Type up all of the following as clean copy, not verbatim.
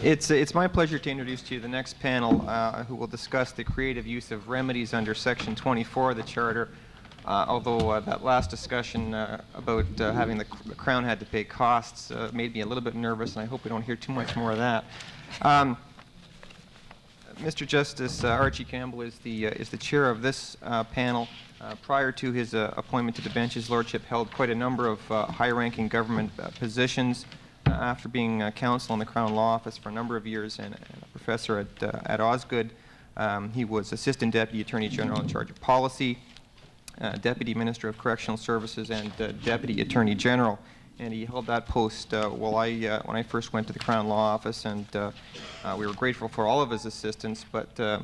It's my pleasure to introduce to you the next panel who will discuss the creative use of remedies under Section 24 of the Charter. Although that last discussion about having the Crown had to pay costs made me a little bit nervous, and I hope we don't hear too much more of that. Mr. Justice Archie Campbell is the chair of this panel. Prior to his appointment to the bench, his lordship held quite a number of high-ranking government positions. After being counsel in the Crown Law Office for a number of years and a professor at Osgood, he was Assistant Deputy Attorney General in charge of policy, Deputy Minister of Correctional Services, and Deputy Attorney General. And he held that post when I first went to the Crown Law Office, and we were grateful for all of his assistance, but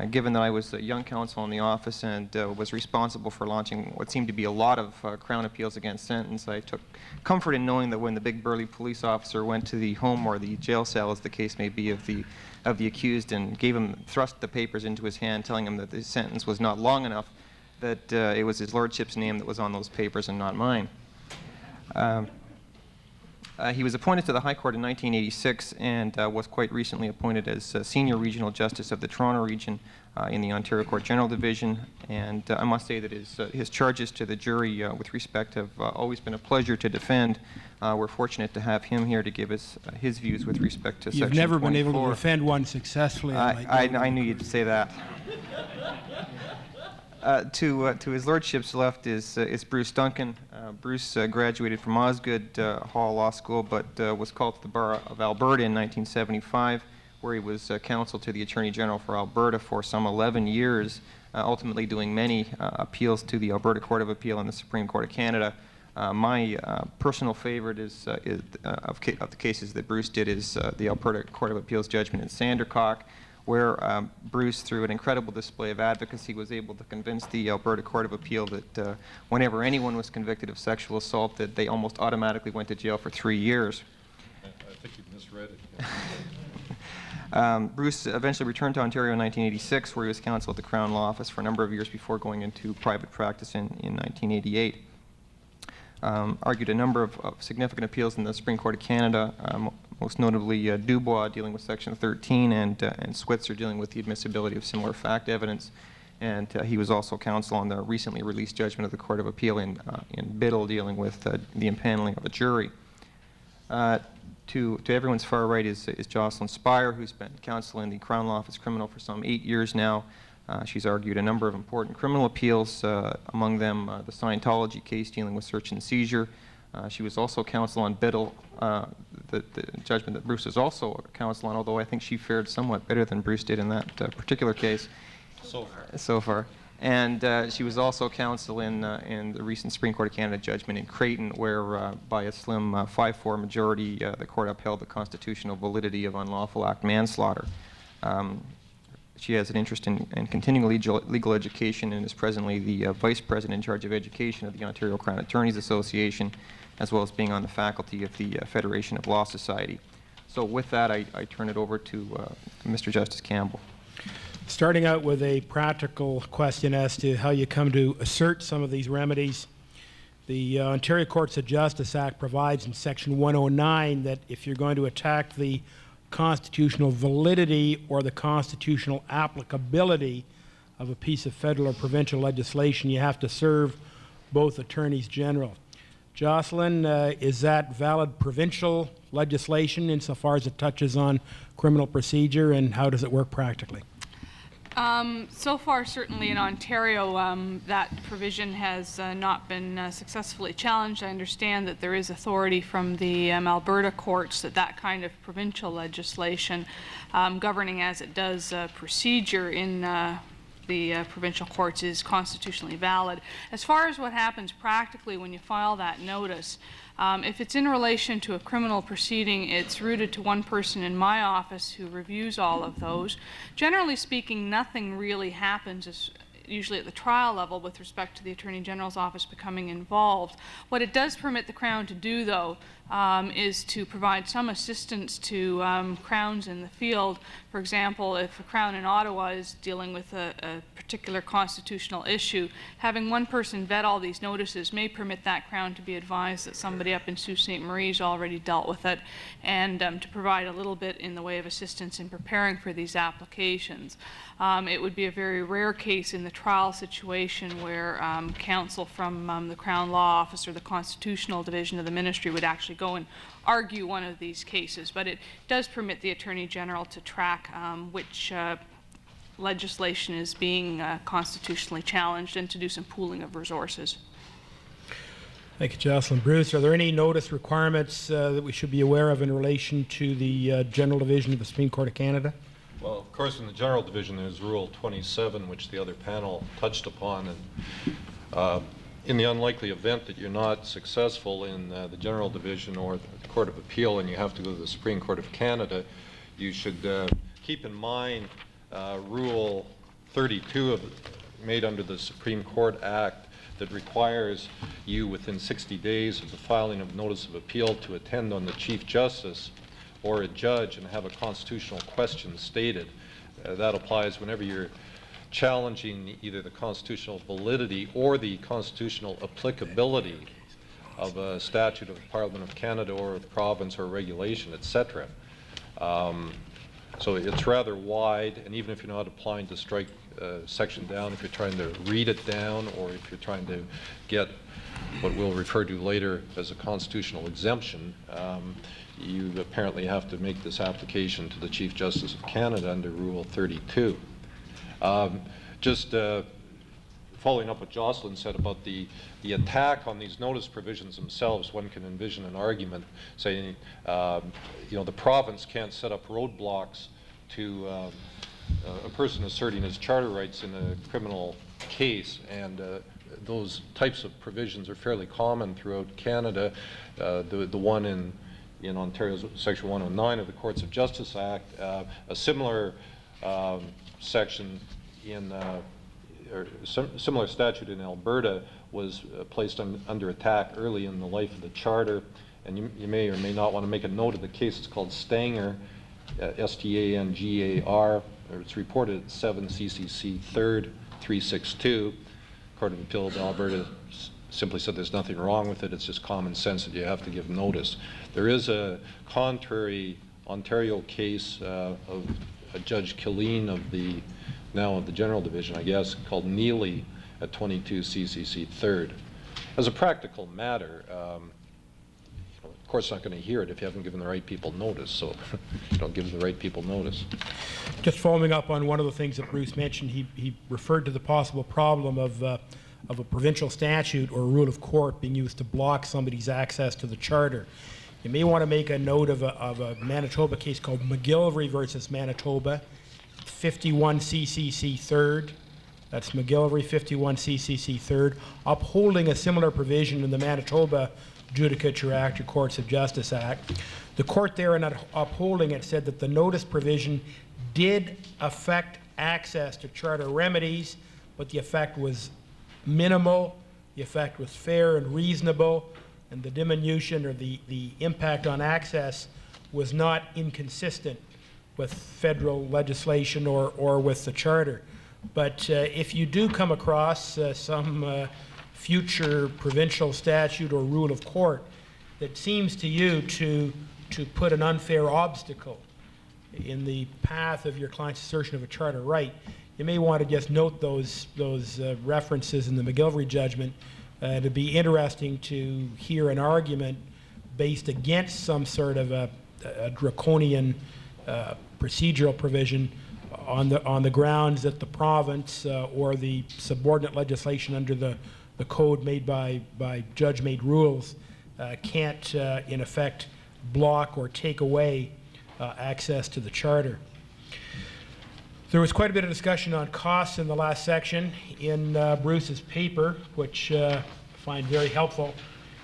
given that I was a young counsel in the office and was responsible for launching what seemed to be a lot of Crown appeals against sentence, I took comfort in knowing that when the big burly police officer went to the home or the jail cell, as the case may be, of the accused and thrust the papers into his hand, telling him that the sentence was not long enough, that it was his lordship's name that was on those papers and not mine. He was appointed to the High Court in 1986 and was quite recently appointed as Senior Regional Justice of the Toronto Region in the Ontario Court General Division. And I must say that his charges to the jury with respect have always been a pleasure to defend. We're fortunate to have him here to give us his views with respect to Section 24. You've never been able to defend one successfully. I knew you'd say that. To his lordship's left is Bruce Duncan. Bruce graduated from Osgood Hall Law School, but was called to the Bar of Alberta in 1975, where he was counsel to the Attorney General for Alberta for some 11 years, ultimately doing many appeals to the Alberta Court of Appeal and the Supreme Court of Canada. My personal favorite of the cases that Bruce did is the Alberta Court of Appeal's judgment in Sandercock, where Bruce, through an incredible display of advocacy, was able to convince the Alberta Court of Appeal that whenever anyone was convicted of sexual assault, that they almost automatically went to jail for 3 years. I think you misread it. Bruce eventually returned to Ontario in 1986, where he was counsel at the Crown Law Office for a number of years before going into private practice in 1988. Argued a number of significant appeals in the Supreme Court of Canada, most notably Dubois dealing with Section 13 and Switzer dealing with the admissibility of similar fact evidence. And he was also counsel on the recently released judgment of the Court of Appeal in Biddle dealing with the impaneling of a jury. To everyone's far right is Jocelyn Speyer, who's been counsel in the Crown Law Office Criminal for some 8 years now. She's argued a number of important criminal appeals, among them the Scientology case dealing with search and seizure. She was also counsel on Biddle, the judgment that Bruce is also a counsel on, although I think she fared somewhat better than Bruce did in that particular case. So far. And she was also counsel in the recent Supreme Court of Canada judgment in Creighton, where by a slim 5-4 majority, the court upheld the constitutional validity of unlawful act manslaughter. She has an interest in continuing legal education and is presently the Vice President in charge of education of the Ontario Crown Attorneys Association, as well as being on the faculty of the Federation of Law Society. So with that, I turn it over to Mr. Justice Campbell. Starting out with a practical question as to how you come to assert some of these remedies. The Ontario Courts of Justice Act provides in Section 109 that if you're going to attack the constitutional validity or the constitutional applicability of a piece of federal or provincial legislation, you have to serve both attorneys general. Jocelyn, is that valid provincial legislation insofar as it touches on criminal procedure, and how does it work practically? So far, certainly in Ontario, that provision has not been successfully challenged. I understand that there is authority from the Alberta courts that kind of provincial legislation governing as it does procedure in the provincial courts is constitutionally valid. As far as what happens practically when you file that notice, if it's in relation to a criminal proceeding, it's routed to one person in my office who reviews all of those. Generally speaking, nothing really happens usually at the trial level with respect to the Attorney General's office becoming involved. What it does permit the Crown to do, though, is to provide some assistance to Crowns in the field. For example, if a Crown in Ottawa is dealing with a particular constitutional issue, having one person vet all these notices may permit that Crown to be advised that somebody up in Sault Ste. Marie's already dealt with it, and to provide a little bit in the way of assistance in preparing for these applications. It would be a very rare case in the trial situation where counsel from the Crown Law Office or the Constitutional Division of the Ministry would actually go and argue one of these cases. But it does permit the Attorney General to track which legislation is being constitutionally challenged and to do some pooling of resources. Thank you, Jocelyn. Bruce, are there any notice requirements that we should be aware of in relation to the General Division of the Supreme Court of Canada? Well, of course, in the General Division, there's Rule 27, which the other panel touched upon. And in the unlikely event that you're not successful in the General Division or the Court of Appeal and you have to go to the Supreme Court of Canada, you should keep in mind Rule 32 made under the Supreme Court Act that requires you within 60 days of the filing of notice of appeal to attend on the Chief Justice or a judge and have a constitutional question stated. That applies whenever you're challenging either the constitutional validity or the constitutional applicability of a statute of the Parliament of Canada or the province or regulation, etc. So it's rather wide, and even if you're not applying to strike section down, if you're trying to read it down or if you're trying to get what we'll refer to later as a constitutional exemption, you apparently have to make this application to the Chief Justice of Canada under Rule 32. Just following up what Jocelyn said about the attack on these notice provisions themselves, one can envision an argument saying, the province can't set up roadblocks to a person asserting his charter rights in a criminal case, and those types of provisions are fairly common throughout Canada. The one in Ontario's Section 109 of the Courts of Justice Act, a similar section in or similar statute in Alberta was placed under attack early in the life of the charter, and you may or may not want to make a note of the case. It's called Stanger, S-T-A-N-G-A-R. It's reported at 7 CCC 3rd 362. Court of Appeal of Alberta simply said there's nothing wrong with it. It's just common sense that you have to give notice. There is a contrary Ontario case of Judge Killeen of the General Division, I guess, called Neely at 22 CCC 3rd. As a practical matter, of course, not going to hear it if you haven't given the right people notice, so you don't give the right people notice. Just following up on one of the things that Bruce mentioned, he referred to the possible problem of a provincial statute or a rule of court being used to block somebody's access to the charter. You may want to make a note of a Manitoba case called McGillivray versus Manitoba, 51 CCC 3rd. That's McGillivray 51 CCC 3rd, upholding a similar provision in the Manitoba Judicature Act, or Courts of Justice Act. The court there, in upholding it, said that the notice provision did affect access to charter remedies, but the effect was minimal, the effect was fair and reasonable, and the diminution or the impact on access was not inconsistent with federal legislation or with the charter. But if you do come across some future provincial statute or rule of court that seems to you to put an unfair obstacle in the path of your client's assertion of a charter right, you may want to just note those references in the McGillivray judgment. It'd be interesting to hear an argument based against some sort of a draconian procedural provision on the grounds that the province or the subordinate legislation under the code made by judge-made rules can't, in effect, block or take away access to the charter. There was quite a bit of discussion on costs in the last section in Bruce's paper, which I find very helpful.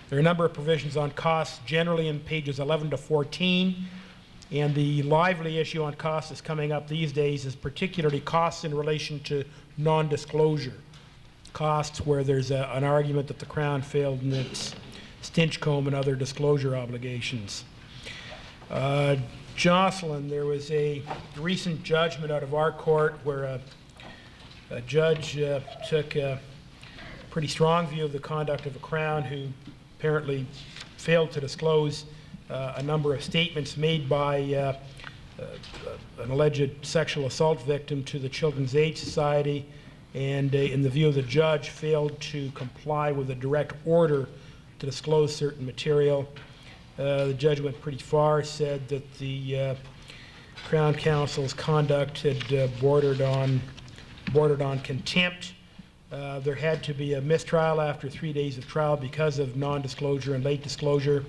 There are a number of provisions on costs, generally in pages 11 to 14. And the lively issue on costs that's coming up these days is particularly costs in relation to non-disclosure. Costs where there's an argument that the Crown failed in its Stinchcomb and other disclosure obligations. Jocelyn, there was a recent judgment out of our court where a judge took a pretty strong view of the conduct of the Crown, who apparently failed to disclose a number of statements made by an alleged sexual assault victim to the Children's Aid Society, and in the view of the judge, failed to comply with a direct order to disclose certain material. The judge went pretty far, said that the Crown Counsel's conduct had bordered on contempt. There had to be a mistrial after 3 days of trial because of non-disclosure and late disclosure.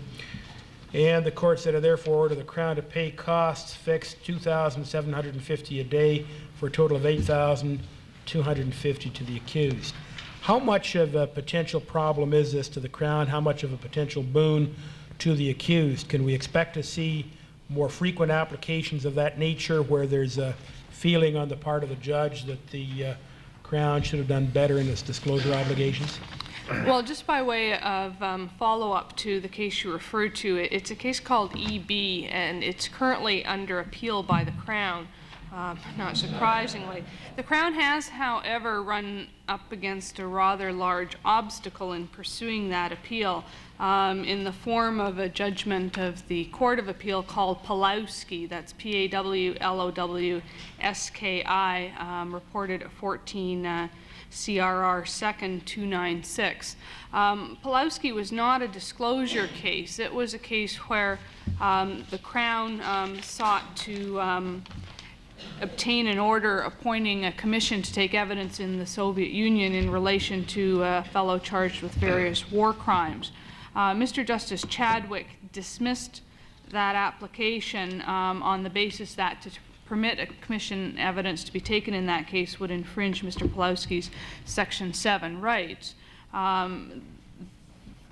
And the court said, I therefore order the Crown to pay costs fixed $2,750 a day for a total of $8,250 to the accused. How much of a potential problem is this to the Crown? How much of a potential boon to the accused? Can we expect to see more frequent applications of that nature where there's a feeling on the part of the judge that the Crown should have done better in its disclosure obligations? Well, just by way of follow-up to the case you referred to, it's a case called EB, and it's currently under appeal by the Crown, not surprisingly. The Crown has, however, run up against a rather large obstacle in pursuing that appeal in the form of a judgment of the Court of Appeal called Pawlowski, that's P-A-W-L-O-W-S-K-I, reported at 14 CRR 2nd 296. Pawlowski was not a disclosure case. It was a case where the Crown sought to obtain an order appointing a commission to take evidence in the Soviet Union in relation to a fellow charged with various war crimes. Mr. Justice Chadwick dismissed that application on the basis that to permit a commission evidence to be taken in that case would infringe Mr. Pawlowski's Section 7 rights.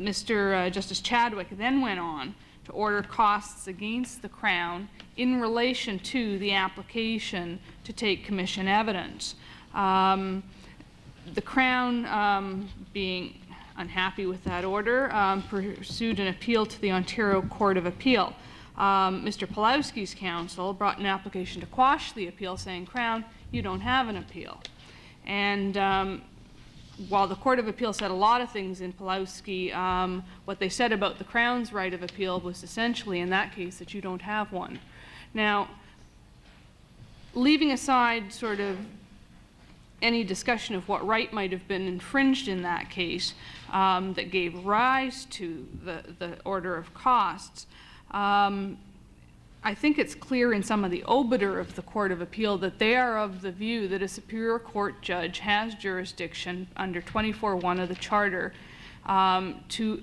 Mr. Justice Chadwick then went on to order costs against the Crown in relation to the application to take commission evidence. The Crown, being unhappy with that order, pursued an appeal to the Ontario Court of Appeal. Mr. Pawlowski's counsel brought an application to quash the appeal, saying, Crown, you don't have an appeal. And while the Court of Appeal said a lot of things in Pawlowski, what they said about the Crown's right of appeal was essentially, in that case, that you don't have one. Now, leaving aside sort of any discussion of what right might have been infringed in that case that gave rise to the order of costs, I think it's clear in some of the obiter of the Court of Appeal that they are of the view that a Superior Court judge has jurisdiction under 24(1) of the Charter to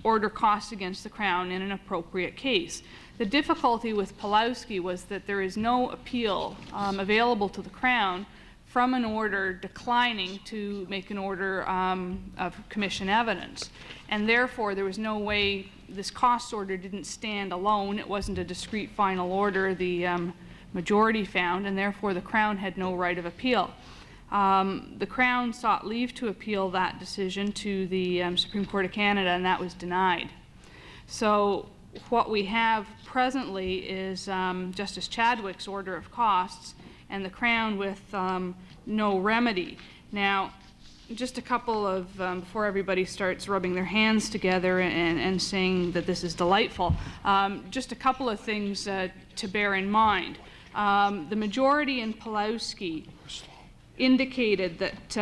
order costs against the Crown in an appropriate case. The difficulty with Pawlowski was that there is no appeal available to the Crown from an order declining to make an order of commission evidence. And therefore, there was no way, this cost order didn't stand alone. It wasn't a discrete final order, the majority found, and therefore the Crown had no right of appeal. The Crown sought leave to appeal that decision to the Supreme Court of Canada, and that was denied. So what we have presently is Justice Chadwick's order of costs and the Crown with no remedy. Now, just a couple of, before everybody starts rubbing their hands together and saying that this is delightful, just a couple of things to bear in mind. The majority in Pawlowski indicated that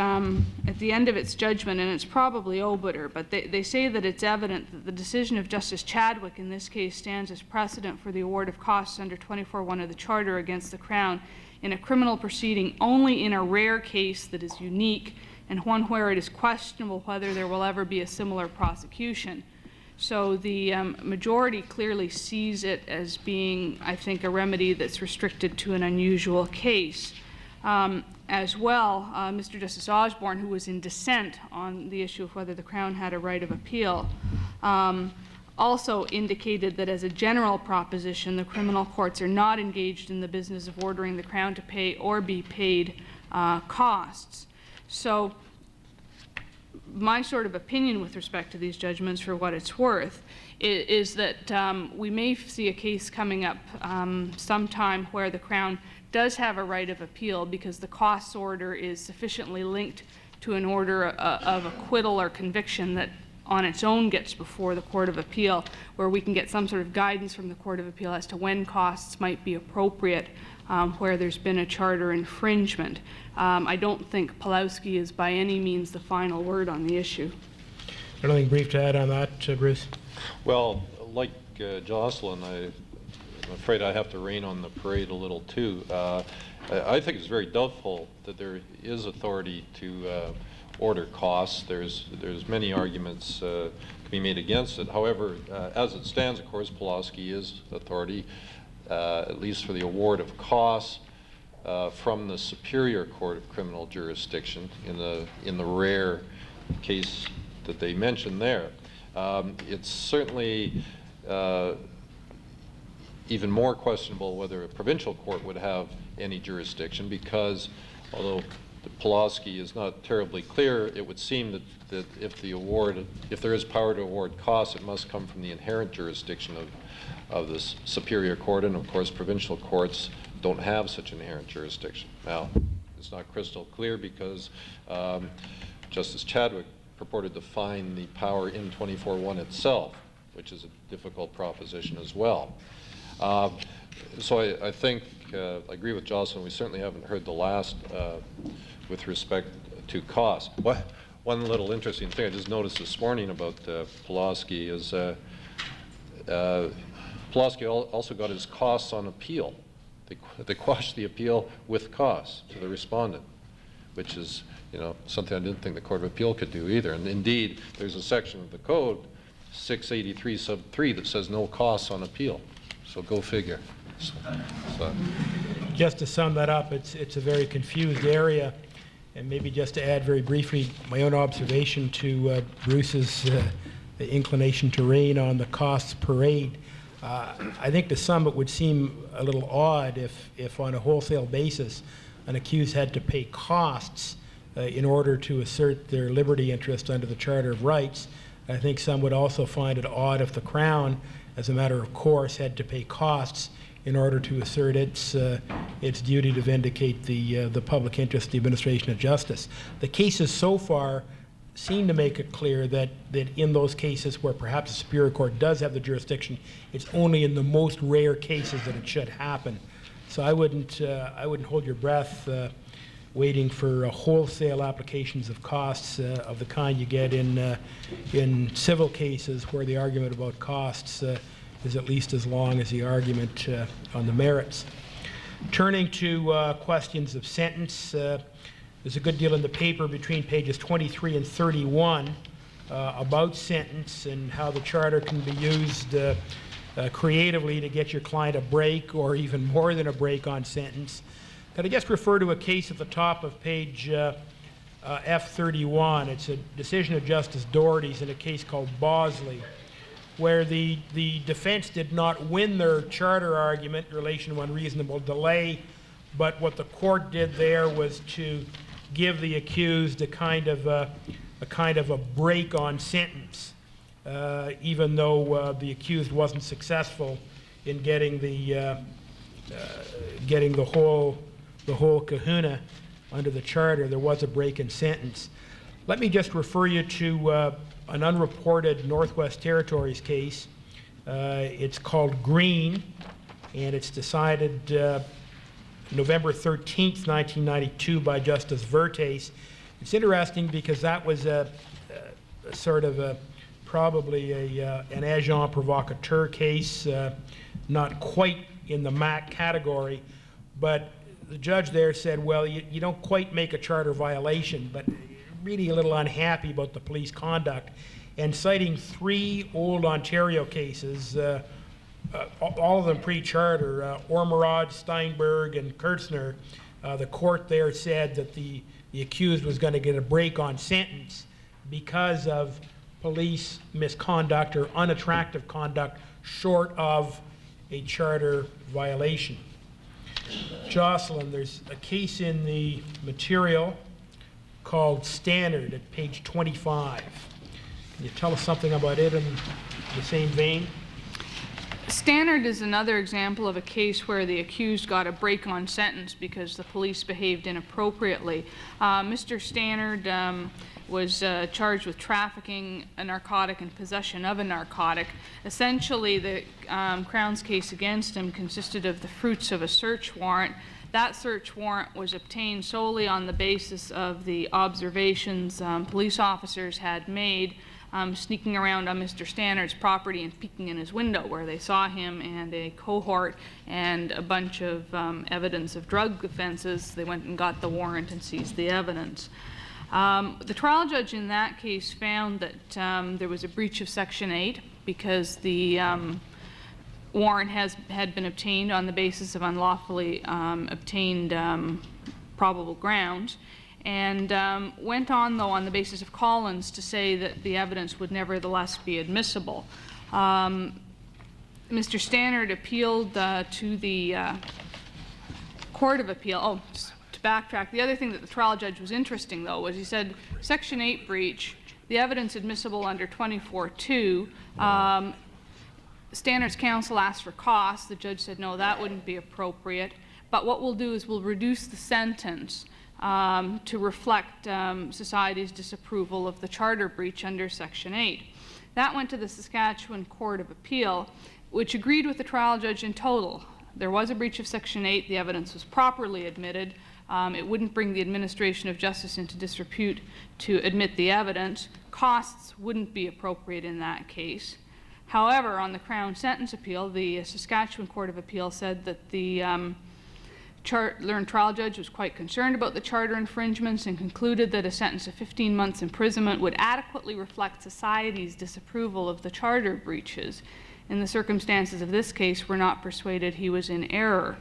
at the end of its judgment, and it's probably obiter, but they say that it's evident that the decision of Justice Chadwick in this case stands as precedent for the award of costs under 24(1) of the Charter against the Crown in a criminal proceeding only in a rare case that is unique and one where it is questionable whether there will ever be a similar prosecution. So the majority clearly sees it as being, I think, a remedy that's restricted to an unusual case. As well, Mr. Justice Osborne, who was in dissent on the issue of whether the Crown had a right of appeal, also indicated that as a general proposition, the criminal courts are not engaged in the business of ordering the Crown to pay or be paid costs. So my sort of opinion with respect to these judgments, for what it's worth, is that we may see a case coming up sometime where the Crown does have a right of appeal because the costs order is sufficiently linked to an order of acquittal or conviction that on its own gets before the Court of Appeal, where we can get some sort of guidance from the Court of Appeal as to when costs might be appropriate where there's been a charter infringement. I don't think Pawlowski is by any means the final word on the issue. Anything brief to add on that, Bruce? Well, like Jocelyn, I'm afraid I have to rain on the parade a little too. I think it's very doubtful that there is authority to order costs. There's many arguments to be made against it. However, as it stands, of course, Pawlowski is authority, at least for the award of costs from the Superior Court of Criminal Jurisdiction in the rare case that they mentioned there. It's certainly even more questionable whether a provincial court would have any jurisdiction, because although Pawlowski is not terribly clear, it would seem that if there is power to award costs, it must come from the inherent jurisdiction of the Superior Court, and of course provincial courts don't have such inherent jurisdiction. Now, it's not crystal clear because Justice Chadwick purported to find the power in 24(1) itself, which is a difficult proposition as well. So I think, I agree with Jocelyn, we certainly haven't heard the last with respect to cost. One little interesting thing I just noticed this morning about Pawlowski is Pawlowski also got his costs on appeal. They quashed the appeal with costs to the respondent, which is something I didn't think the Court of Appeal could do either. And indeed, there's a section of the code, 683 sub 3, that says no costs on appeal. So go figure. So. Just to sum that up, it's a very confused area, and maybe just to add very briefly my own observation to Bruce's inclination to rain on the costs parade. I think to some it would seem a little odd if on a wholesale basis an accused had to pay costs in order to assert their liberty interest under the Charter of Rights. I think some would also find it odd if the Crown, as a matter of course, had to pay costs in order to assert its duty to vindicate the public interest, the administration of justice. The cases so far seem to make it clear that in those cases where perhaps the Superior Court does have the jurisdiction, it's only in the most rare cases that it should happen. So I wouldn't hold your breath waiting for wholesale applications of costs of the kind you get in civil cases where the argument about costs is at least as long as the argument on the merits. Turning to questions of sentence, there's a good deal in the paper between pages 23 and 31 about sentence and how the Charter can be used creatively to get your client a break or even more than a break on sentence. Could I just refer to a case at the top of page F31? It's a decision of Justice Doherty's in a case called Bosley, where the defense did not win their charter argument in relation to unreasonable delay, but what the court did there was to give the accused a kind of a break on sentence, even though the accused wasn't successful in getting the whole kahuna under the Charter. There was a break in sentence. Let me just refer you to an unreported Northwest Territories case. It's called Green, and it's decided November 13th, 1992 by Justice Vertes. It's interesting because that was a sort of probably an agent provocateur case, not quite in the MAC category, but the judge there said, well, you don't quite make a charter violation, but really a little unhappy about the police conduct, and citing 3 old Ontario cases, all of them pre-charter, Ormerod, Steinberg, and Kurtzner. The court there said that the accused was going to get a break on sentence because of police misconduct or unattractive conduct short of a charter violation. Jocelyn, there's a case in the material called Standard at page 25. Can you tell us something about it in the same vein? Standard is another example of a case where the accused got a break on sentence because the police behaved inappropriately. Mr. Standard was charged with trafficking a narcotic and possession of a narcotic. Essentially, the Crown's case against him consisted of the fruits of a search warrant. That search warrant was obtained solely on the basis of the observations police officers had made sneaking around on Mr. Standard's property and peeking in his window, where they saw him and a cohort and a bunch of evidence of drug offenses. They went and got the warrant and seized the evidence. The trial judge in that case found that there was a breach of Section 8 because the warrant had been obtained on the basis of unlawfully obtained probable grounds, and went on, though, on the basis of Collins to say that the evidence would nevertheless be admissible. Mr. Standard appealed to the Court of Appeal. Oh, just to backtrack, the other thing that the trial judge was interesting, though, was he said Section 8 breach, the evidence admissible under 24(2). Standard's counsel asked for costs. The judge said, no, that wouldn't be appropriate. But what we'll do is we'll reduce the sentence to reflect society's disapproval of the charter breach under Section 8. That went to the Saskatchewan Court of Appeal, which agreed with the trial judge in total. There was a breach of Section 8. The evidence was properly admitted. It wouldn't bring the administration of justice into disrepute to admit the evidence. Costs wouldn't be appropriate in that case. However, on the Crown sentence appeal, the Saskatchewan Court of Appeal said that the learned trial judge was quite concerned about the charter infringements and concluded that a sentence of 15 months imprisonment would adequately reflect society's disapproval of the charter breaches. In the circumstances of this case, we're not persuaded he was in error.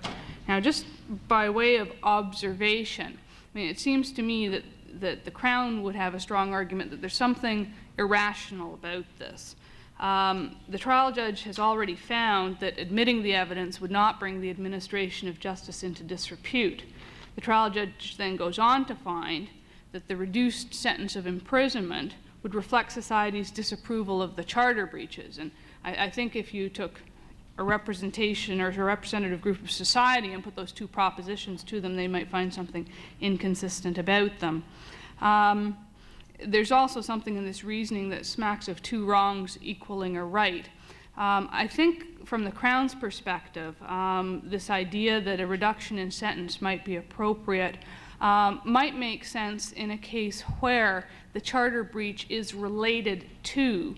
Now, just by way of observation, I mean, it seems to me that the Crown would have a strong argument that there's something irrational about this. The trial judge has already found that admitting the evidence would not bring the administration of justice into disrepute. The trial judge then goes on to find that the reduced sentence of imprisonment would reflect society's disapproval of the charter breaches. And I think if you took a representation or a representative group of society and put those two propositions to them, they might find something inconsistent about them. There's also something in this reasoning that smacks of two wrongs equaling a right. I think from the Crown's perspective, this idea that a reduction in sentence might be appropriate might make sense in a case where the charter breach is related to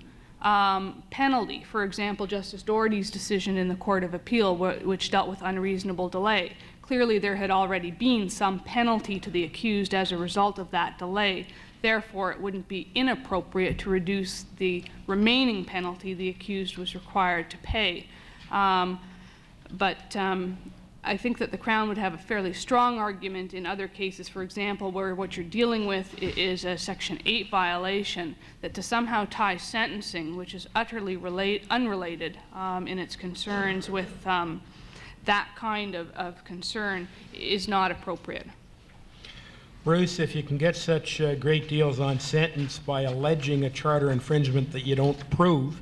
penalty. For example, Justice Doherty's decision in the Court of Appeal, which dealt with unreasonable delay. Clearly, there had already been some penalty to the accused as a result of that delay. Therefore, it wouldn't be inappropriate to reduce the remaining penalty the accused was required to pay. But I think that the Crown would have a fairly strong argument in other cases, for example, where what you're dealing with is a Section 8 violation, that to somehow tie sentencing, which is utterly unrelated in its concerns with that kind of concern, is not appropriate. Bruce, if you can get such great deals on sentence by alleging a charter infringement that you don't prove,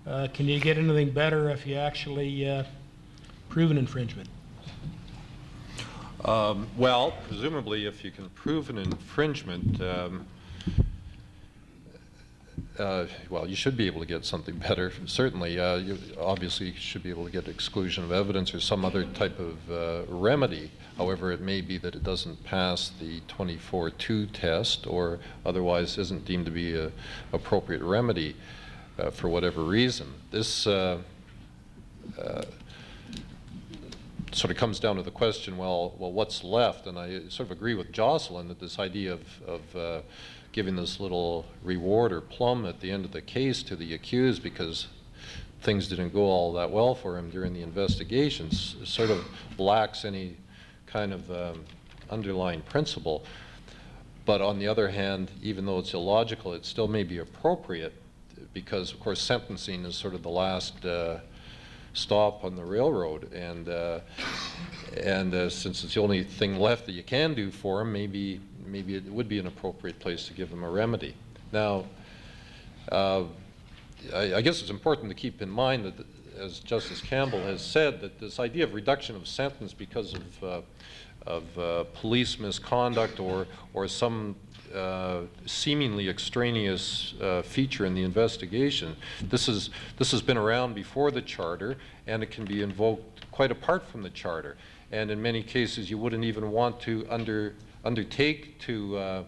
can you get anything better if you actually prove an infringement? Well, presumably if you can prove an infringement, well, you should be able to get something better. Certainly, you obviously should be able to get exclusion of evidence or some other type of remedy. However, it may be that it doesn't pass the 24(2) test or otherwise isn't deemed to be an appropriate remedy for whatever reason. This sort of comes down to the question, well, what's left? And I sort of agree with Jocelyn that this idea of giving this little reward or plum at the end of the case to the accused because things didn't go all that well for him during the investigations sort of lacks any kind of underlying principle. But on the other hand, even though it's illogical, it still may be appropriate because of course sentencing is sort of the last stop on the railroad, and since it's the only thing left that you can do for them, maybe it would be an appropriate place to give them a remedy. Now, I guess it's important to keep in mind that, as Justice Campbell has said, that this idea of reduction of sentence because of police misconduct or some seemingly extraneous feature in the investigation, this has been around before the Charter, and it can be invoked quite apart from the Charter. And in many cases, you wouldn't even want to undertake to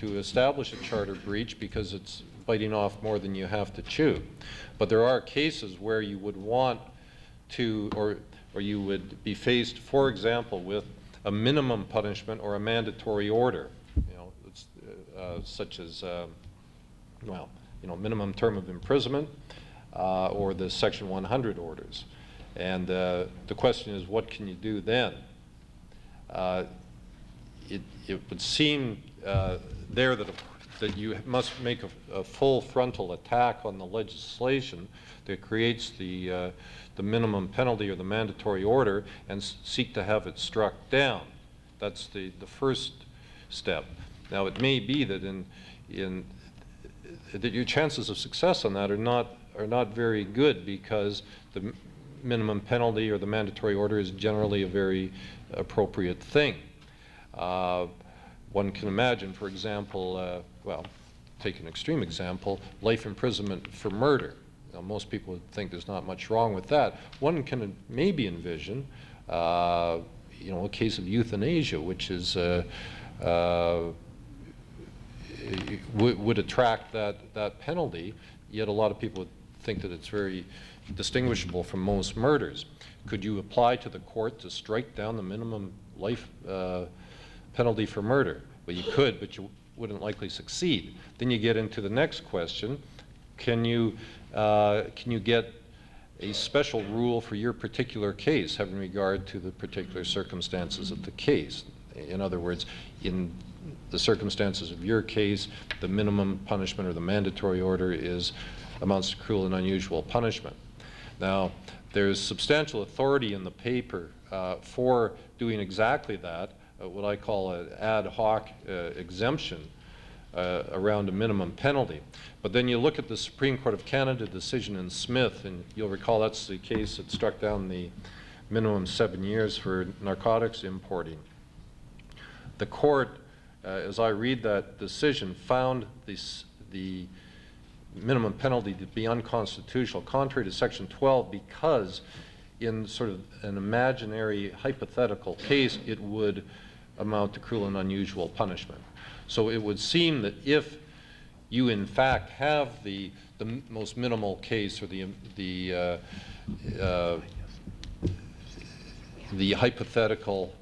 establish a Charter breach because it's biting off more than you have to chew. But there are cases where you would want to, or you would be faced, for example, with a minimum punishment or a mandatory order, such as, minimum term of imprisonment or the Section 100 orders. And the question is, what can you do then? It would seem there that you must make a full frontal attack on the legislation that creates the minimum penalty or the mandatory order and seek to have it struck down. That's the first step. Now, it may be that that your chances of success on that are not very good, because the minimum penalty or the mandatory order is generally a very appropriate thing. One can imagine, for example, take an extreme example, life imprisonment for murder. Now, most people would think there's not much wrong with that. One can maybe envision, a case of euthanasia, which is would attract that penalty, yet a lot of people would think that it's very distinguishable from most murders. Could you apply to the court to strike down the minimum life penalty for murder? Well, you could, but you wouldn't likely succeed. Then you get into the next question: can you get a special rule for your particular case, having regard to the particular circumstances of the case? In other words, in the circumstances of your case, the minimum punishment or the mandatory order amounts to cruel and unusual punishment. Now, there's substantial authority in the paper for doing exactly that, what I call an ad hoc exemption around a minimum penalty. But then you look at the Supreme Court of Canada decision in Smith, and you'll recall that's the case that struck down the minimum 7 years for narcotics importing. The court, as I read that decision, found the minimum penalty to be unconstitutional, contrary to Section 12, because in sort of an imaginary hypothetical case, it would amount to cruel and unusual punishment. So it would seem that if you in fact have the most minimal case, or the hypothetical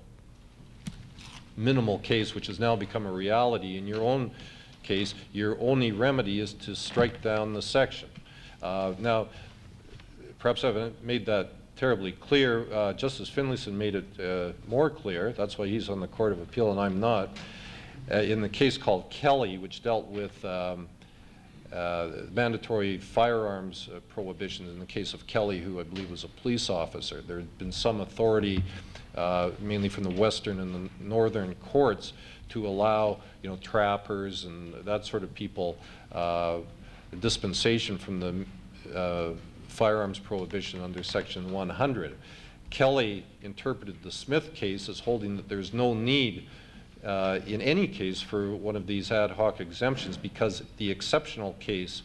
minimal case, which has now become a reality in your own case, your only remedy is to strike down the section. Now, perhaps I haven't made that terribly clear. Justice Finlayson made it more clear. That's why he's on the Court of Appeal and I'm not. In the case called Kelly, which dealt with mandatory firearms prohibitions, in the case of Kelly, who I believe was a police officer, there had been some authority, mainly from the western and the northern courts, to allow, trappers and that sort of people dispensation from the firearms prohibition under Section 100. Kelly interpreted the Smith case as holding that there's no need in any case for one of these ad hoc exemptions, because the exceptional case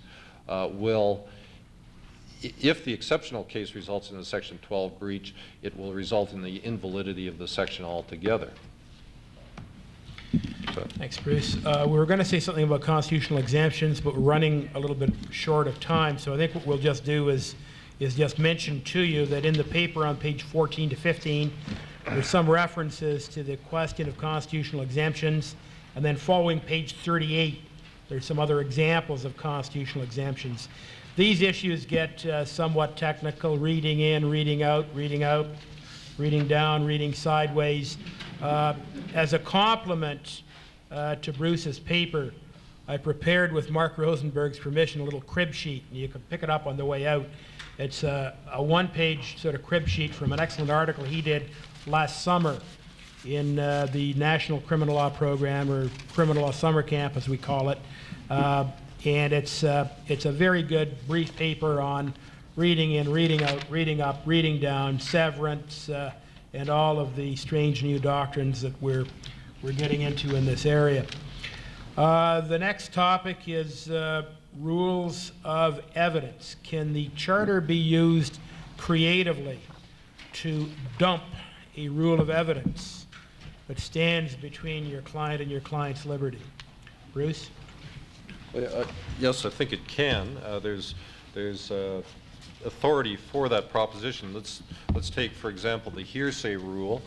if the exceptional case results in a Section 12 breach, it will result in the invalidity of the section altogether. So. Thanks, Bruce. We were going to say something about constitutional exemptions, but we're running a little bit short of time, so I think what we'll just do is just mention to you that in the paper on page 14 to 15, there's some references to the question of constitutional exemptions, and then following page 38, there's some other examples of constitutional exemptions. These issues get somewhat technical: reading in, reading out, reading down, reading sideways. As a complement to Bruce's paper, I prepared, with Mark Rosenberg's permission, a little crib sheet, and you can pick it up on the way out. It's a one-page sort of crib sheet from an excellent article he did last summer in the National Criminal Law Program, or Criminal Law Summer Camp, as we call it. And it's a very good brief paper on reading in, reading out, reading up, reading down, severance, and all of the strange new doctrines that we're getting into in this area. The next topic is rules of evidence. Can the charter be used creatively to dump a rule of evidence that stands between your client and your client's liberty? Bruce? Yes, I think it can. There's authority for that proposition. Let's take, for example, the hearsay rule.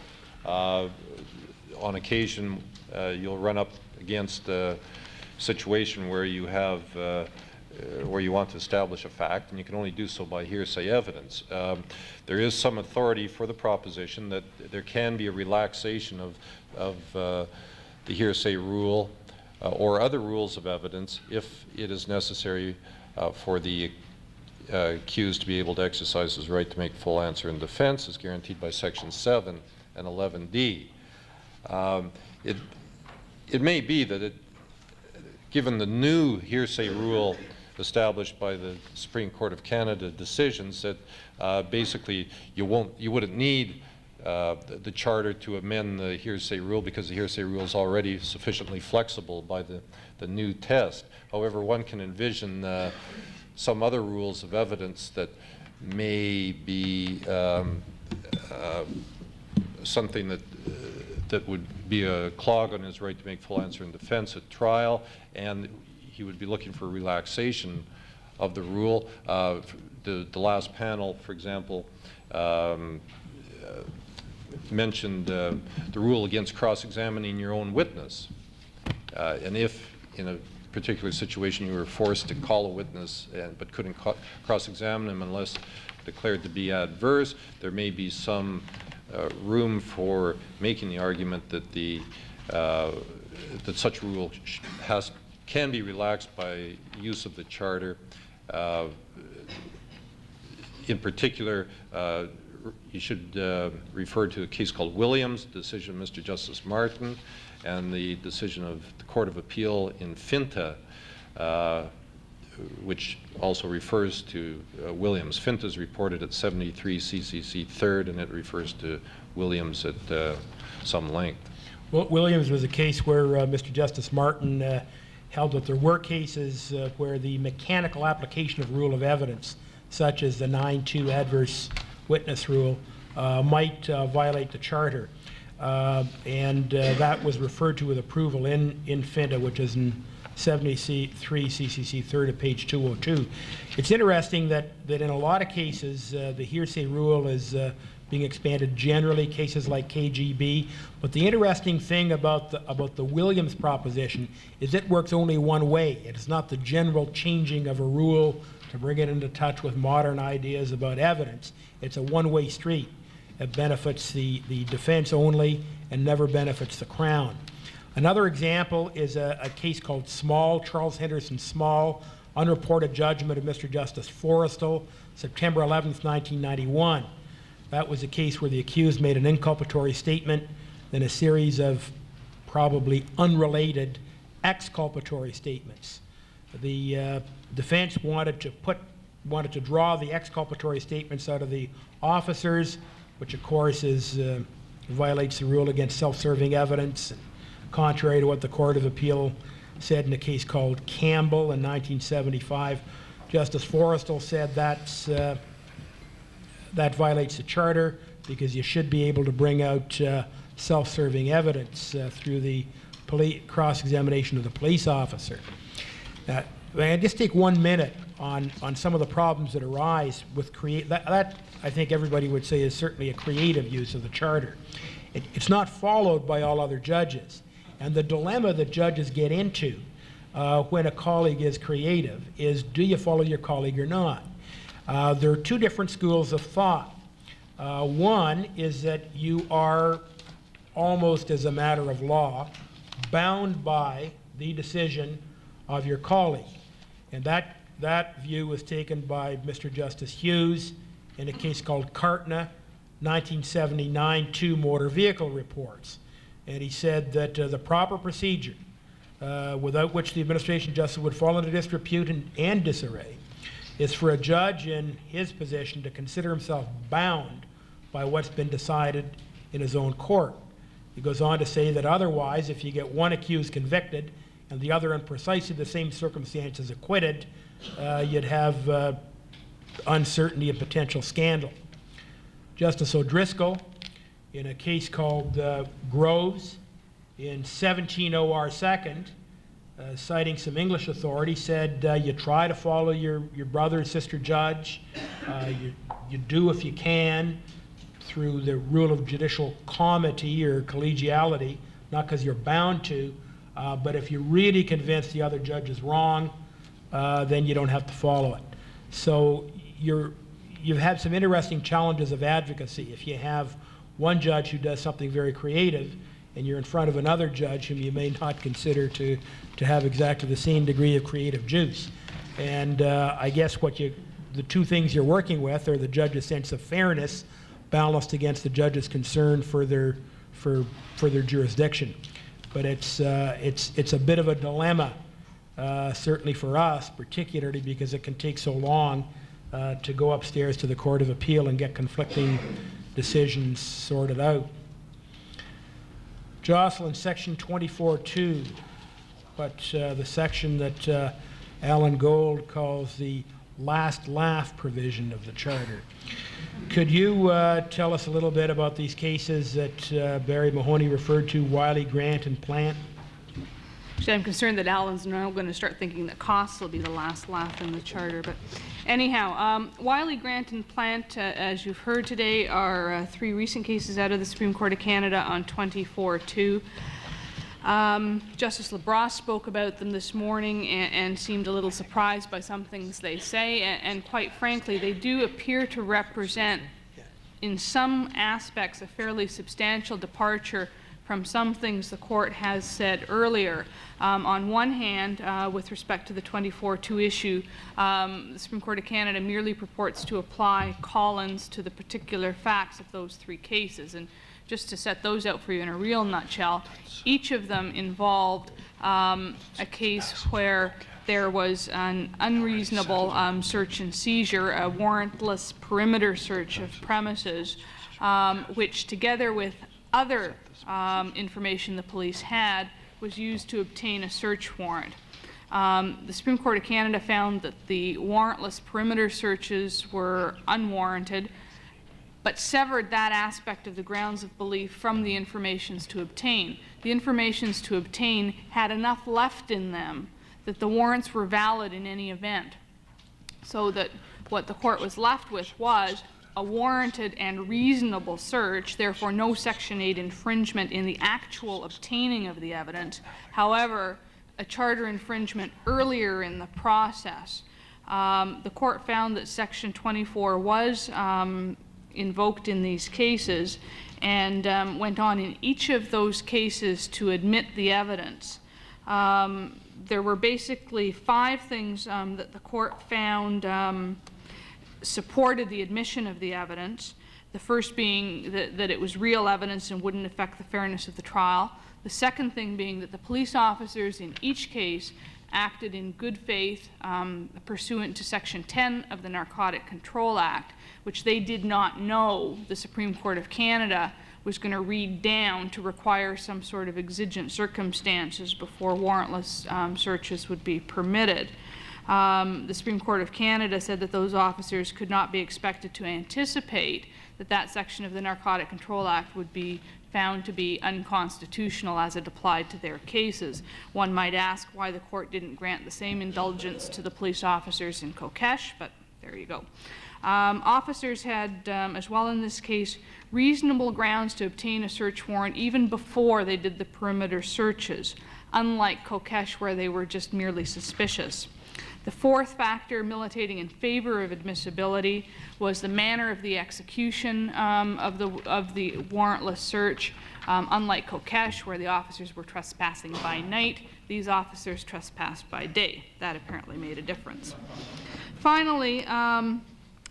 On occasion, you'll run up against a situation where you have where you want to establish a fact, and you can only do so by hearsay evidence. There is some authority for the proposition that there can be a relaxation of the hearsay rule or other rules of evidence if it is necessary for the accused to be able to exercise his right to make full answer in defense, as guaranteed by Section 7 and 11D. It may be that given the new hearsay rule established by the Supreme Court of Canada decisions, that basically you wouldn't need the charter to amend the hearsay rule, because the hearsay rule is already sufficiently flexible by the new test. However, one can envision some other rules of evidence that may be something that would be a clog on his right to make full answer in defense at trial, and he would be looking for relaxation of the rule. The last panel, for example, mentioned the rule against cross-examining your own witness. And if in a particular situation you were forced to call a witness but couldn't cross-examine him unless declared to be adverse, there may be some room for making the argument that that such rule can be relaxed by use of the charter. In particular, you should refer to a case called Williams, the decision of Mr. Justice Martin, and the decision of the Court of Appeal in Finta, which also refers to Williams. Finta is reported at 73 CCC 3rd, and it refers to Williams at some length. Well, Williams was a case where Mr. Justice Martin held that there were cases where the mechanical application of rule of evidence, such as the 9-2 adverse witness rule, might violate the charter. And that was referred to with approval in Finta, which is in 73 CCC 3rd at page 202. It's interesting that in a lot of cases, the hearsay rule is being expanded generally, cases like KGB. But the interesting thing about the Williams proposition is it works only one way. It is not the general changing of a rule to bring it into touch with modern ideas about evidence. It's a one-way street. It benefits the defense only and never benefits the Crown. Another example is a case called Small, Charles Henderson Small, unreported judgment of Mr. Justice Forrestal, September 11th, 1991. That was a case where the accused made an inculpatory statement, then a series of probably unrelated exculpatory statements. The defense wanted to draw the exculpatory statements out of the officers, which of course violates the rule against self-serving evidence, contrary to what the Court of Appeal said in a case called Campbell in 1975. Justice Forrestal said that violates the charter because you should be able to bring out self-serving evidence through the cross-examination of the police officer. I just take 1 minute on some of the problems that arise with that I think everybody would say is certainly a creative use of the charter. It's not followed by all other judges. And the dilemma that judges get into when a colleague is creative is, do you follow your colleague or not? There are two different schools of thought. One is that you are, almost as a matter of law, bound by the decision of your colleague. And that view was taken by Mr. Justice Hughes in a case called Cartna, 1979, 2 motor vehicle reports. And he said that the proper procedure, without which the administration of justice would fall into disrepute and disarray, is for a judge in his position to consider himself bound by what's been decided in his own court. He goes on to say that otherwise, if you get one accused convicted and the other in precisely the same circumstances acquitted, you'd have uncertainty and potential scandal. Justice O'Driscoll, in a case called Groves, in 17 OR 2nd, citing some English authority, said you try to follow your brother and sister judge, you do if you can, through the rule of judicial comity or collegiality, not because you're bound to, but if you're really convinced the other judge is wrong, then you don't have to follow it. So you've had some interesting challenges of advocacy. If you have one judge who does something very creative and you're in front of another judge whom you may not consider to have exactly the same degree of creative juice. And I guess the two things you're working with are the judge's sense of fairness balanced against the judge's concern for their jurisdiction. But it's a bit of a dilemma, certainly for us, particularly because it can take so long to go upstairs to the Court of Appeal and get conflicting decisions sorted out. Jocelyn, section 24.2, but the section that Alan Gold calls the last laugh provision of the Charter. Could you tell us a little bit about these cases that Barry Mahoney referred to, Wiley, Grant, and Plant? Actually, I'm concerned that Alan's now going to start thinking that costs will be the last laugh in the Charter. But anyhow, Wiley, Grant, and Plant, as you've heard today, are 3 recent cases out of the Supreme Court of Canada on 24.2. Justice Labrosse spoke about them this morning and seemed a little surprised by some things they say, and quite frankly, they do appear to represent, in some aspects, a fairly substantial departure from some things the court has said earlier. On one hand, with respect to the 24.2 issue, the Supreme Court of Canada merely purports to apply Collins to the particular facts of those 3 cases. And just to set those out for you in a real nutshell, each of them involved a case where there was an unreasonable search and seizure, a warrantless perimeter search of premises, which together with other information the police had was used to obtain a search warrant. The Supreme Court of Canada found that the warrantless perimeter searches were unwarranted, but severed that aspect of the grounds of belief from the informations to obtain. The informations to obtain had enough left in them that the warrants were valid in any event, so that what the court was left with was a warranted and reasonable search, therefore no Section 8 infringement in the actual obtaining of the evidence. However, a charter infringement earlier in the process. The court found that Section 24 was invoked in these cases and went on in each of those cases to admit the evidence. There were basically 5 things that the court found supported the admission of the evidence. The first being that it was real evidence and wouldn't affect the fairness of the trial. The second thing being that the police officers in each case acted in good faith pursuant to Section 10 of the Narcotic Control Act, which they did not know the Supreme Court of Canada was going to read down to require some sort of exigent circumstances before warrantless searches would be permitted. The Supreme Court of Canada said that those officers could not be expected to anticipate that that section of the Narcotic Control Act would be found to be unconstitutional as it applied to their cases. One might ask why the court didn't grant the same indulgence to the police officers in Kokesh, but there you go. Officers had, as well in this case, reasonable grounds to obtain a search warrant even before they did the perimeter searches, unlike Kokesh where they were just merely suspicious. The fourth factor militating in favor of admissibility was the manner of the execution of the warrantless search. Unlike Kokesh, where the officers were trespassing by night, these officers trespassed by day. That apparently made a difference. Finally, and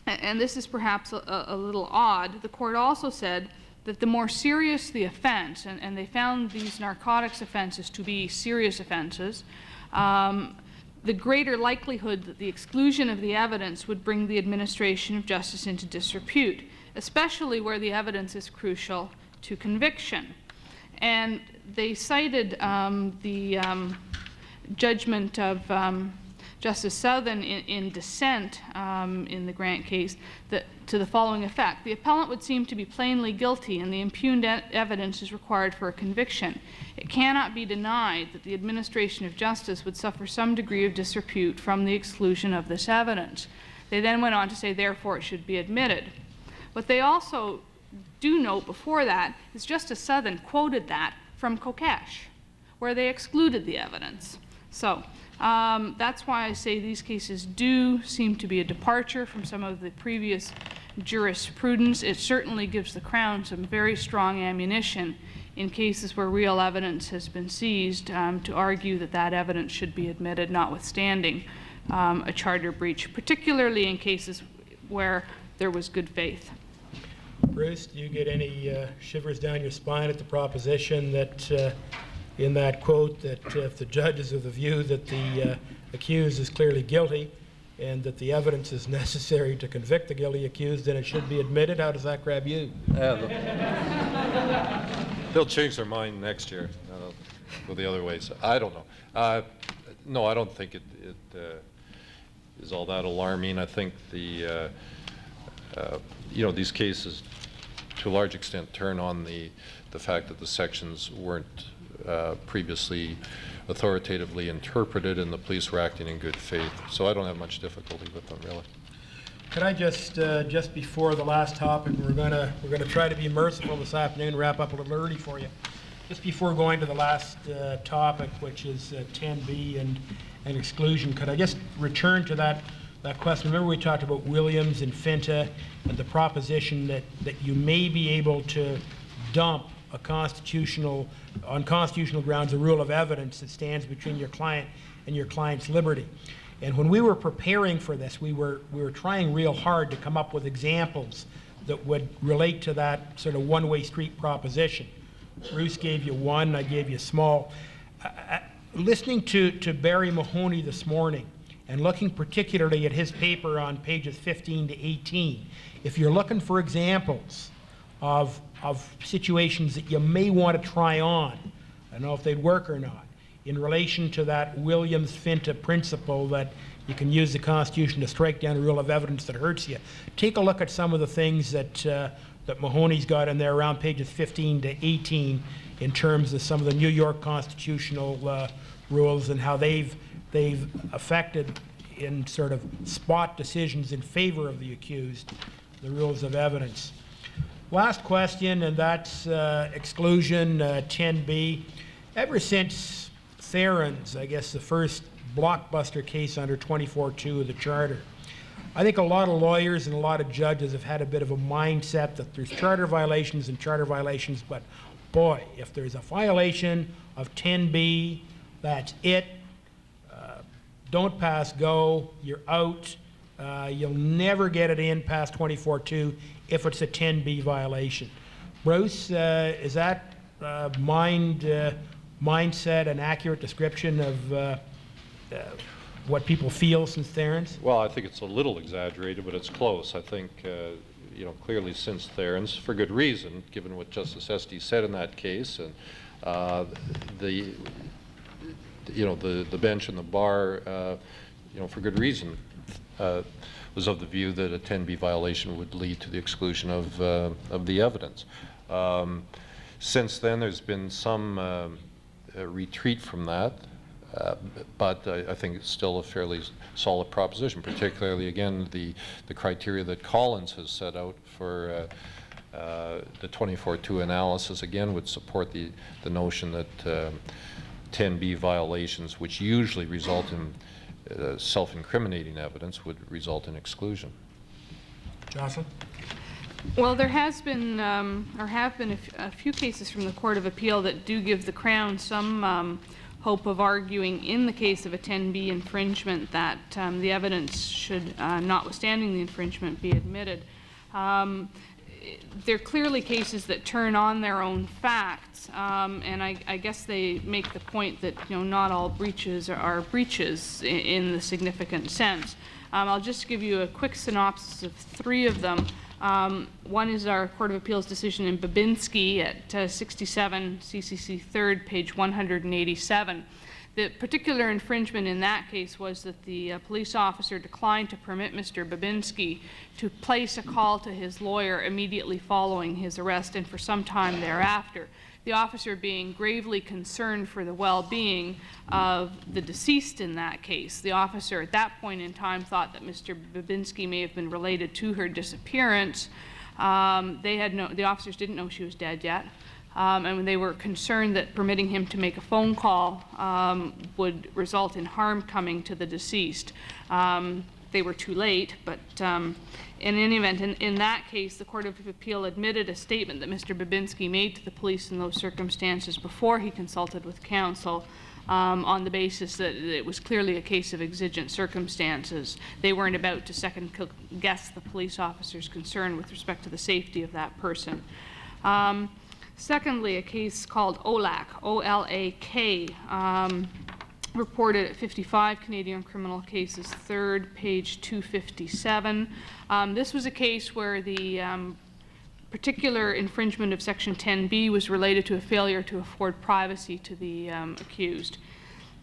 this is perhaps a little odd, the court also said that the more serious the offense, and they found these narcotics offenses to be serious offenses, the greater likelihood that the exclusion of the evidence would bring the administration of justice into disrepute, especially where the evidence is crucial to conviction. And they cited the judgment of Justice Southern in dissent in the Grant case to the following effect. The appellant would seem to be plainly guilty, and the impugned evidence is required for a conviction. It cannot be denied that the administration of justice would suffer some degree of disrepute from the exclusion of this evidence. They then went on to say, therefore, it should be admitted. What they also do note before that is Justice Southern quoted that from Kokesh, where they excluded the evidence. So that's why I say these cases do seem to be a departure from some of the previous jurisprudence. It certainly gives the Crown some very strong ammunition in cases where real evidence has been seized to argue that that evidence should be admitted, notwithstanding a charter breach, particularly in cases where there was good faith. Bruce, do you get any shivers down your spine at the proposition that in that quote that if the judge is of the view that the accused is clearly guilty and that the evidence is necessary to convict the guilty accused, then it should be admitted? How does that grab you? They'll change their mind next year. Go the other way. So I don't know. No, I don't think it is all that alarming. I think the these cases, to a large extent, turn on the fact that the sections weren't previously authoritatively interpreted, and the police were acting in good faith. So I don't have much difficulty with them, really. Could I just before the last topic, we're gonna try to be merciful this afternoon, wrap up a little early for you. Just before going to the last topic, which is 10B and exclusion, could I just return to that question? Remember we talked about Williams and Finta and the proposition that you may be able to dump on constitutional grounds a rule of evidence that stands between your client and your client's liberty. And when we were preparing for this, we were trying real hard to come up with examples that would relate to that sort of one-way street proposition. Bruce gave you one, I gave you small. Listening to Barry Mahoney this morning and looking particularly at his paper on pages 15 to 18, if you're looking for examples of situations that you may want to try on, I don't know if they'd work or not, in relation to that Williams-Finta principle that you can use the Constitution to strike down a rule of evidence that hurts you. Take a look at some of the things that Mahoney's got in there around pages 15 to 18 in terms of some of the New York constitutional rules and how they've affected in sort of spot decisions in favor of the accused, the rules of evidence. Last question, and that's exclusion 10B. Ever since Theron's, I guess the first blockbuster case under 24.2 of the Charter, I think a lot of lawyers and a lot of judges have had a bit of a mindset that there's charter violations and charter violations, but boy, if there's a violation of 10B, that's it. Don't pass go, you're out. You'll never get it in past 24.2 if it's a 10B violation. Bruce, is that mindset an accurate description of what people feel since Theron's? Well, I think it's a little exaggerated, but it's close. I think, clearly since Theron's, for good reason, given what Justice Esty said in that case, and the bench and the bar, for good reason, was of the view that a 10B violation would lead to the exclusion of the evidence. Since then, there's been some retreat from that, but I think it's still a fairly solid proposition, particularly, again, the criteria that Collins has set out for the 24.2 analysis, again, would support the notion that 10B violations, which usually result in self-incriminating evidence, would result in exclusion. Jocelyn? Well, there has been, or have been a few cases from the Court of Appeal that do give the Crown some hope of arguing in the case of a 10B infringement that the evidence should, notwithstanding the infringement, be admitted. They're clearly cases that turn on their own facts, and I guess they make the point that, you know, not all breaches are breaches in the significant sense. I'll just give you a quick synopsis of three of them. One is our Court of Appeals decision in Babinski at 67 CCC 3rd, page 187. The particular infringement in that case was that the police officer declined to permit Mr. Babinski to place a call to his lawyer immediately following his arrest and for some time thereafter. The officer being gravely concerned for the well-being of the deceased in that case. The officer at that point in time thought that Mr. Babinski may have been related to her disappearance. The officers didn't know she was dead yet. And they were concerned that permitting him to make a phone call would result in harm coming to the deceased. They were too late, but in any event, in that case, the Court of Appeal admitted a statement that Mr. Babinski made to the police in those circumstances before he consulted with counsel on the basis that it was clearly a case of exigent circumstances. They weren't about to second-guess the police officer's concern with respect to the safety of that person. Secondly, a case called OLAK, O-L-A-K, reported at 55 Canadian Criminal Cases 3rd, page 257. This was a case where the particular infringement of Section 10B was related to a failure to afford privacy to the accused.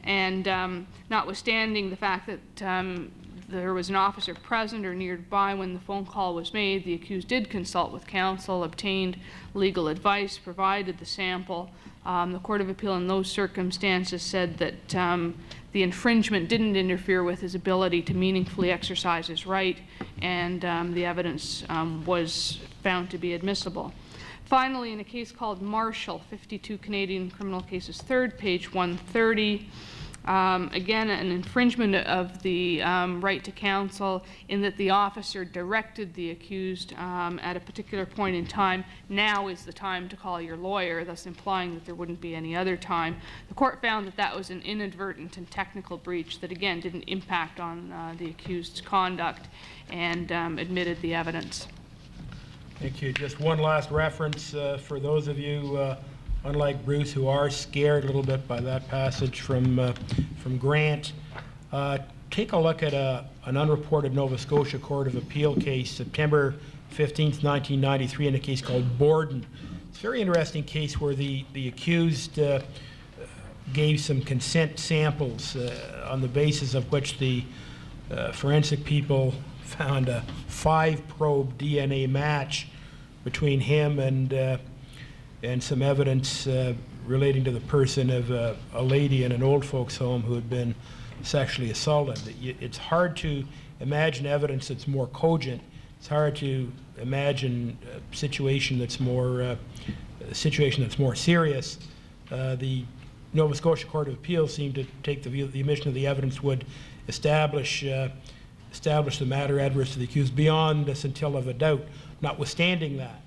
And notwithstanding the fact that there was an officer present or nearby when the phone call was made, the accused did consult with counsel, obtained legal advice, provided the sample. The Court of Appeal in those circumstances said that the infringement didn't interfere with his ability to meaningfully exercise his right, and the evidence was found to be admissible. Finally, in a case called Marshall, 52 Canadian Criminal Cases 3rd, page 130, again, an infringement of the right to counsel in that the officer directed the accused at a particular point in time, now is the time to call your lawyer, thus implying that there wouldn't be any other time. The court found that that was an inadvertent and technical breach that, again, didn't impact on the accused's conduct and admitted the evidence. Thank you. Just one last reference for those of you unlike Bruce, who are scared a little bit by that passage from Grant. Take a look at an unreported Nova Scotia Court of Appeal case, September 15th, 1993, in a case called Borden. It's a very interesting case where the accused gave some consent samples on the basis of which the forensic people found a 5-probe DNA match between him and some evidence relating to the person of a lady in an old folks home who had been sexually assaulted. It's hard to imagine evidence that's more cogent. It's hard to imagine a situation that's more serious. The Nova Scotia Court of Appeal seemed to take the view that the omission of the evidence would establish the matter adverse to the accused beyond a scintilla of a doubt. Notwithstanding that,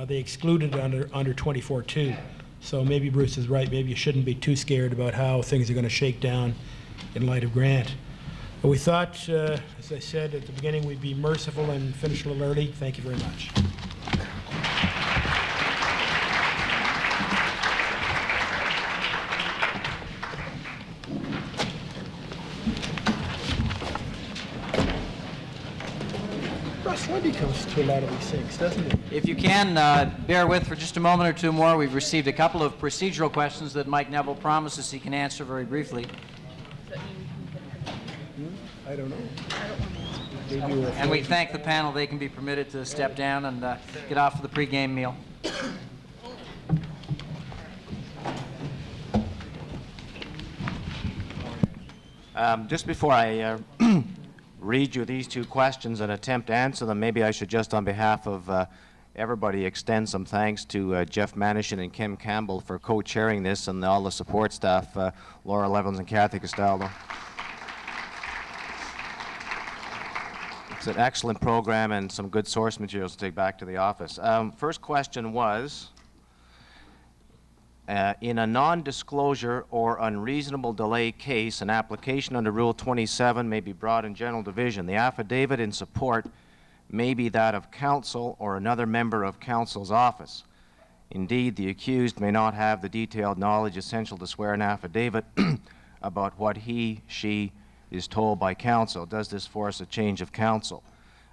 they excluded it under 24-2. So maybe Bruce is right. Maybe you shouldn't be too scared about how things are going to shake down in light of Grant. But we thought, as I said at the beginning, we'd be merciful and finish a little early. Thank you very much. Wendy comes to a lot of these things, doesn't it? If you can, bear with for just a moment or two more. We've received a couple of procedural questions that Mike Neville promises he can answer very briefly. I don't know. And we thank the panel. They can be permitted to step down and get off for the pregame meal. Just before I read you these two questions and attempt to answer them, maybe I should just, on behalf of everybody, extend some thanks to Jeff Manishin and Kim Campbell for co-chairing this, and all the support staff, Laura Levins and Kathy Castaldo. It's an excellent program and some good source materials to take back to the office. First question was, in a non-disclosure or unreasonable delay case, an application under Rule 27 may be brought in general division. The affidavit in support may be that of counsel or another member of counsel's office. Indeed, the accused may not have the detailed knowledge essential to swear an affidavit about what he, she is told by counsel. Does this force a change of counsel?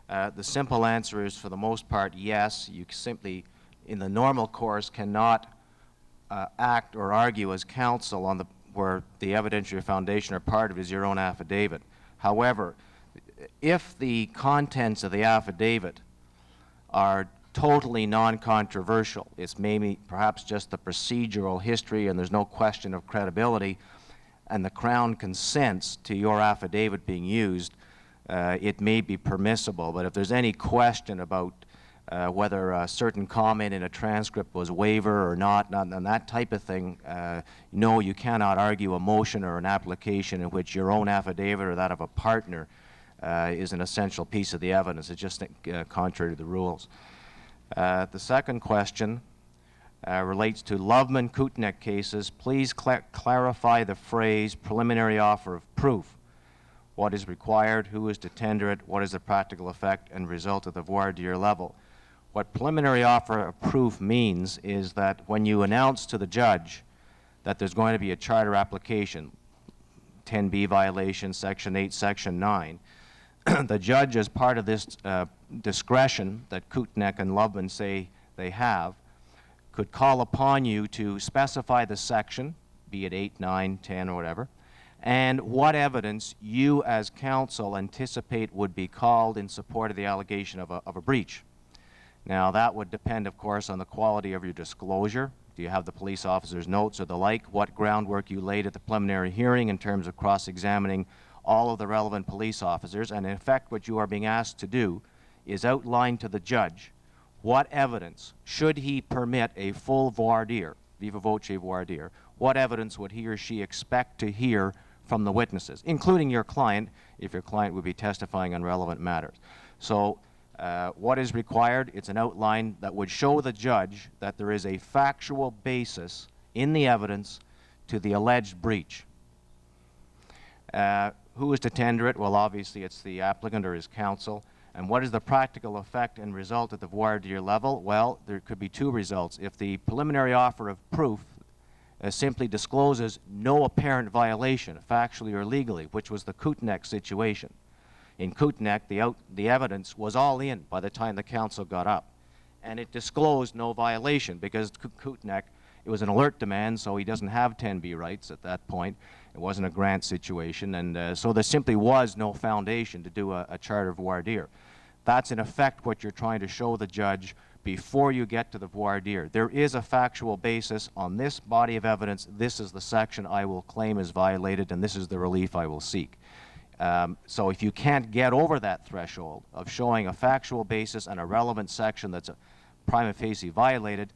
The simple answer is, for the most part, yes. You simply, in the normal course, cannot act or argue as counsel on where the evidentiary foundation or part of it is your own affidavit. However, if the contents of the affidavit are totally non-controversial, it's maybe perhaps just the procedural history and there's no question of credibility, and the Crown consents to your affidavit being used, it may be permissible. But if there's any question about whether a certain comment in a transcript was waiver or not, and that type of thing, no, you cannot argue a motion or an application in which your own affidavit or that of a partner is an essential piece of the evidence. It's just contrary to the rules. The second question relates to Loveman-Kootenack cases. Please clarify the phrase preliminary offer of proof. What is required, who is to tender it, what is the practical effect and result at the voir dire level. What preliminary offer of proof means is that when you announce to the judge that there's going to be a charter application, 10B violation, Section 8, Section 9, the judge, as part of this discretion that Kootenack and Loveman say they have, could call upon you to specify the section, be it 8, 9, 10, or whatever, and what evidence you as counsel anticipate would be called in support of the allegation of a breach. Now, that would depend, of course, on the quality of your disclosure. Do you have the police officer's notes or the like? What groundwork you laid at the preliminary hearing in terms of cross-examining all of the relevant police officers. And in effect, what you are being asked to do is outline to the judge what evidence, should he permit a full voir dire, viva voce voir dire, what evidence would he or she expect to hear from the witnesses, including your client, if your client would be testifying on relevant matters. So what is required? It's an outline that would show the judge that there is a factual basis in the evidence to the alleged breach. Who is to tender it? Well, obviously it's the applicant or his counsel. And what is the practical effect and result at the voir dire level? Well, there could be two results. If the preliminary offer of proof simply discloses no apparent violation, factually or legally, which was the Kootenack situation. In Kootenack, the evidence was all in by the time the counsel got up. And it disclosed no violation because Kootenack, it was an alert demand, so he doesn't have 10B rights at that point. It wasn't a grant situation, and so there simply was no foundation to do a charter voir dire. That's in effect what you're trying to show the judge before you get to the voir dire. There is a factual basis on this body of evidence. This is the section I will claim is violated, and this is the relief I will seek. So if you can't get over that threshold of showing a factual basis and a relevant section that's prima facie violated,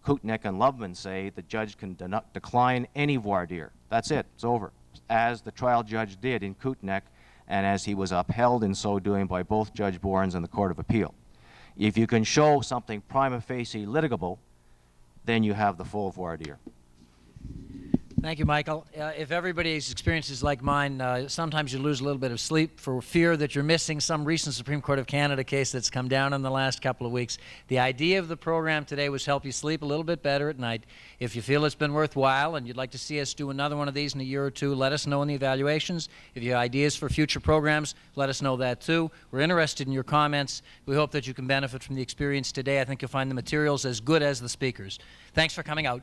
Kootenack and Loveman say the judge can decline any voir dire. That's it. It's over. As the trial judge did in Kootenack, and as he was upheld in so doing by both Judge Borns and the Court of Appeal. If you can show something prima facie litigable, then you have the full voir dire. Thank you, Michael. If everybody's experience is like mine, sometimes you lose a little bit of sleep for fear that you're missing some recent Supreme Court of Canada case that's come down in the last couple of weeks. The idea of the program today was help you sleep a little bit better at night. If you feel it's been worthwhile and you'd like to see us do another one of these in a year or two, let us know in the evaluations. If you have ideas for future programs, let us know that too. We're interested in your comments. We hope that you can benefit from the experience today. I think you'll find the materials as good as the speakers. Thanks for coming out.